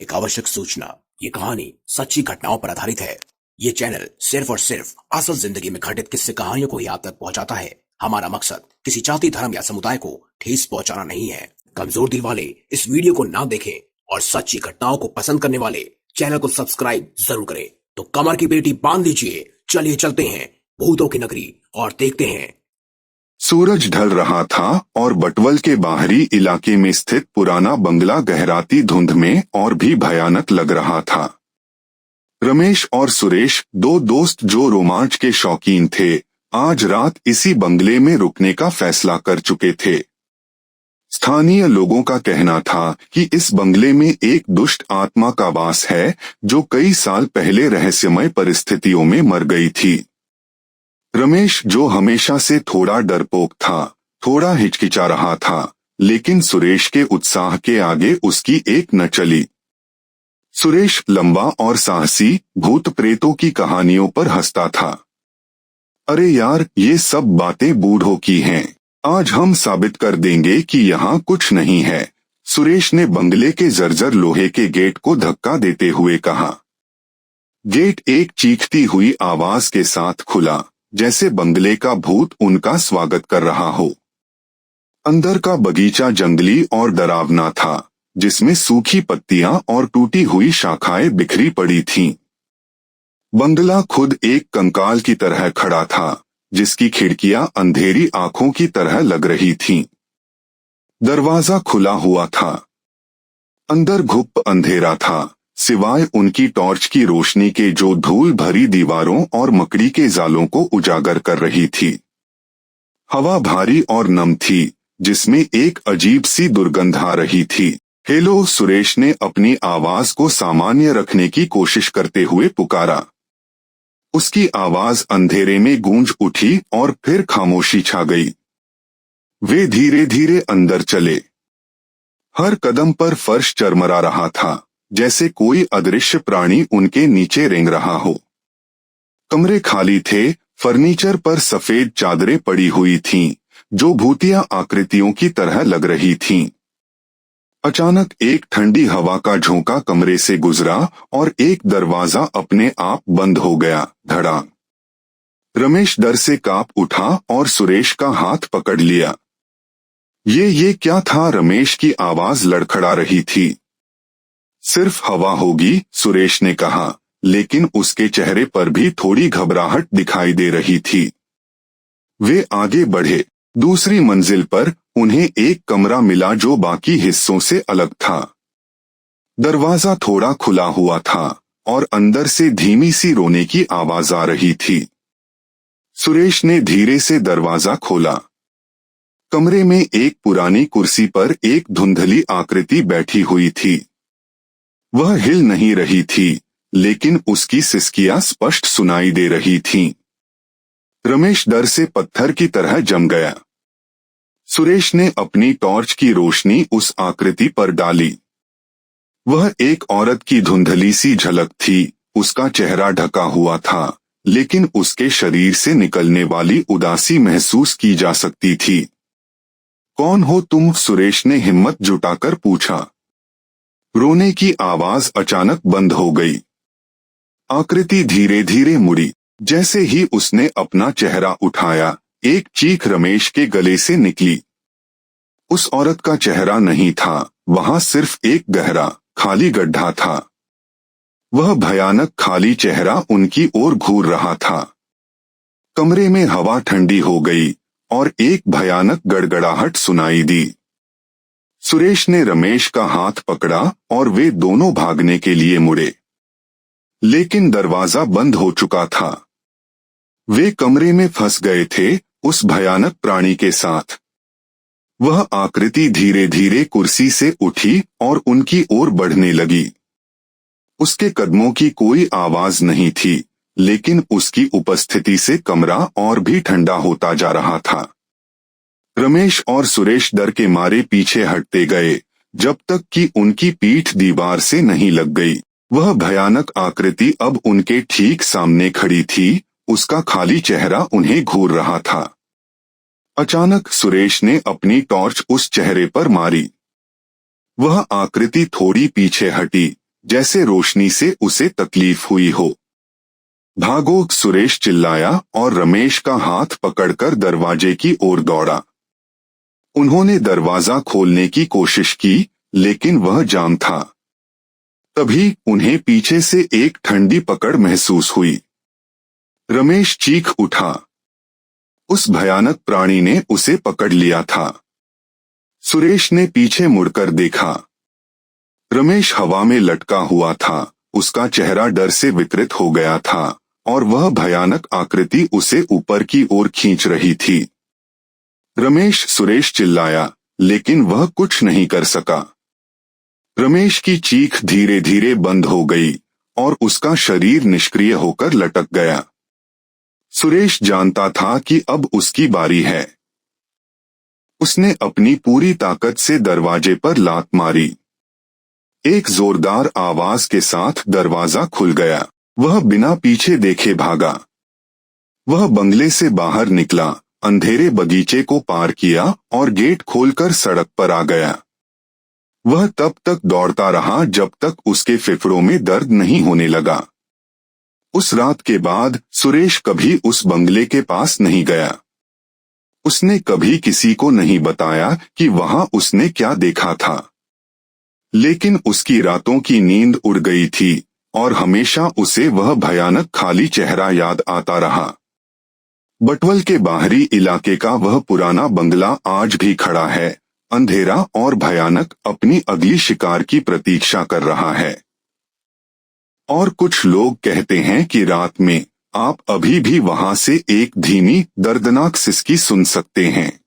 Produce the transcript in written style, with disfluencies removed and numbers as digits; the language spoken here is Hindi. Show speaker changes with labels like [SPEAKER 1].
[SPEAKER 1] एक आवश्यक सूचना। ये कहानी सच्ची घटनाओं पर आधारित है। ये चैनल सिर्फ और सिर्फ असल जिंदगी में घटित किस्से कहानियों को ही आप तक पहुंचाता है। हमारा मकसद किसी जाति, धर्म या समुदाय को ठेस पहुंचाना नहीं है। कमजोर दिल वाले इस वीडियो को ना देखें और सच्ची घटनाओं को पसंद करने वाले चैनल को सब्सक्राइब जरूर करें। तो कमर की पेटी बांध लीजिए, चलिए चलते हैं भूतों की नगरी और देखते हैं।
[SPEAKER 2] सूरज ढल रहा था और बटवल के बाहरी इलाके में स्थित पुराना बंगला गहराती धुंध में और भी भयानक लग रहा था। रमेश और सुरेश, दो दोस्त जो रोमांच के शौकीन थे, आज रात इसी बंगले में रुकने का फैसला कर चुके थे। स्थानीय लोगों का कहना था कि इस बंगले में एक दुष्ट आत्मा का वास है जो कई साल पहले रहस्यमय परिस्थितियों में मर गई थी। रमेश, जो हमेशा से थोड़ा डरपोक था, थोड़ा हिचकिचा रहा था, लेकिन सुरेश के उत्साह के आगे उसकी एक न चली। सुरेश लंबा और साहसी भूत प्रेतों की कहानियों पर हंसता था। अरे यार, ये सब बातें बूढ़ों की हैं। आज हम साबित कर देंगे कि यहाँ कुछ नहीं है, सुरेश ने बंगले के जर्जर लोहे के गेट को धक्का देते हुए कहा। गेट एक चीखती हुई आवाज के साथ खुला, जैसे बंगले का भूत उनका स्वागत कर रहा हो। अंदर का बगीचा जंगली और डरावना था, जिसमें सूखी पत्तियां और टूटी हुई शाखाएं बिखरी पड़ी थीं। बंगला खुद एक कंकाल की तरह खड़ा था, जिसकी खिड़कियां अंधेरी आंखों की तरह लग रही थीं। दरवाजा खुला हुआ था। अंदर घुप अंधेरा था, सिवाय उनकी टॉर्च की रोशनी के जो धूल भरी दीवारों और मकड़ी के जालों को उजागर कर रही थी। हवा भारी और नम थी, जिसमें एक अजीब सी दुर्गंध आ रही थी। हेलो, सुरेश ने अपनी आवाज को सामान्य रखने की कोशिश करते हुए पुकारा। उसकी आवाज अंधेरे में गूंज उठी और फिर खामोशी छा गई। वे धीरे धीरे अंदर चले। हर कदम पर फर्श चरमरा रहा था, जैसे कोई अदृश्य प्राणी उनके नीचे रेंग रहा हो। कमरे खाली थे, फर्नीचर पर सफेद चादरें पड़ी हुई थीं, जो भूतिया आकृतियों की तरह लग रही थीं। अचानक एक ठंडी हवा का झोंका कमरे से गुजरा और एक दरवाजा अपने आप बंद हो गया। धड़ाम। रमेश डर से कांप उठा और सुरेश का हाथ पकड़ लिया। ये क्या था? रमेश की आवाज लड़खड़ा रही थी। सिर्फ हवा होगी, सुरेश ने कहा, लेकिन उसके चेहरे पर भी थोड़ी घबराहट दिखाई दे रही थी। वे आगे बढ़े। दूसरी मंजिल पर उन्हें एक कमरा मिला जो बाकी हिस्सों से अलग था। दरवाजा थोड़ा खुला हुआ था और अंदर से धीमी सी रोने की आवाज आ रही थी। सुरेश ने धीरे से दरवाजा खोला। कमरे में एक पुरानी कुर्सी पर एक धुंधली आकृति बैठी हुई थी। वह हिल नहीं रही थी, लेकिन उसकी सिसकियां स्पष्ट सुनाई दे रही थीं। रमेश डर से पत्थर की तरह जम गया। सुरेश ने अपनी टॉर्च की रोशनी उस आकृति पर डाली। वह एक औरत की धुंधली सी झलक थी। उसका चेहरा ढका हुआ था, लेकिन उसके शरीर से निकलने वाली उदासी महसूस की जा सकती थी। कौन हो तुम? सुरेश ने हिम्मत जुटाकर पूछा। रोने की आवाज अचानक बंद हो गई। आकृति धीरे धीरे मुड़ी। जैसे ही उसने अपना चेहरा उठाया, एक चीख रमेश के गले से निकली। उस औरत का चेहरा नहीं था, वहां सिर्फ एक गहरा, खाली गड्ढा था। वह भयानक खाली चेहरा उनकी ओर घूर रहा था। कमरे में हवा ठंडी हो गई और एक भयानक गड़गड़ाहट सुनाई दी। सुरेश ने रमेश का हाथ पकड़ा और वे दोनों भागने के लिए मुड़े, लेकिन दरवाजा बंद हो चुका था। वे कमरे में फंस गए थे, उस भयानक प्राणी के साथ। वह आकृति धीरे धीरे कुर्सी से उठी और उनकी ओर बढ़ने लगी। उसके कदमों की कोई आवाज नहीं थी, लेकिन उसकी उपस्थिति से कमरा और भी ठंडा होता जा रहा था। रमेश और सुरेश डर के मारे पीछे हटते गए, जब तक कि उनकी पीठ दीवार से नहीं लग गई। वह भयानक आकृति अब उनके ठीक सामने खड़ी थी, उसका खाली चेहरा उन्हें घूर रहा था। अचानक सुरेश ने अपनी टॉर्च उस चेहरे पर मारी। वह आकृति थोड़ी पीछे हटी, जैसे रोशनी से उसे तकलीफ हुई हो। भागो, सुरेश चिल्लाया और रमेश का हाथ पकड़कर दरवाजे की ओर दौड़ा। उन्होंने दरवाजा खोलने की कोशिश की, लेकिन वह जाम था। तभी उन्हें पीछे से एक ठंडी पकड़ महसूस हुई। रमेश चीख उठा। उस भयानक प्राणी ने उसे पकड़ लिया था। सुरेश ने पीछे मुड़कर देखा। रमेश हवा में लटका हुआ था, उसका चेहरा डर से विकृत हो गया था और वह भयानक आकृति उसे ऊपर की ओर खींच रही थी। रमेश, सुरेश चिल्लाया, लेकिन वह कुछ नहीं कर सका। रमेश की चीख धीरे धीरे बंद हो गई और उसका शरीर निष्क्रिय होकर लटक गया। सुरेश जानता था कि अब उसकी बारी है। उसने अपनी पूरी ताकत से दरवाजे पर लात मारी। एक जोरदार आवाज के साथ दरवाजा खुल गया। वह बिना पीछे देखे भागा। वह बंगले से बाहर निकला, अंधेरे बगीचे को पार किया और गेट खोलकर सड़क पर आ गया। वह तब तक दौड़ता रहा जब तक उसके फेफड़ों में दर्द नहीं होने लगा। उस रात के बाद सुरेश कभी उस बंगले के पास नहीं गया। उसने कभी किसी को नहीं बताया कि वहां उसने क्या देखा था। लेकिन उसकी रातों की नींद उड़ गई थी और हमेशा उसे वह भयानक खाली चेहरा याद आता रहा। बटवल के बाहरी इलाके का वह पुराना बंगला आज भी खड़ा है, अंधेरा और भयानक, अपनी अगली शिकार की प्रतीक्षा कर रहा है। और कुछ लोग कहते हैं कि रात में आप अभी भी वहां से एक धीमी, दर्दनाक सिसकी सुन सकते हैं।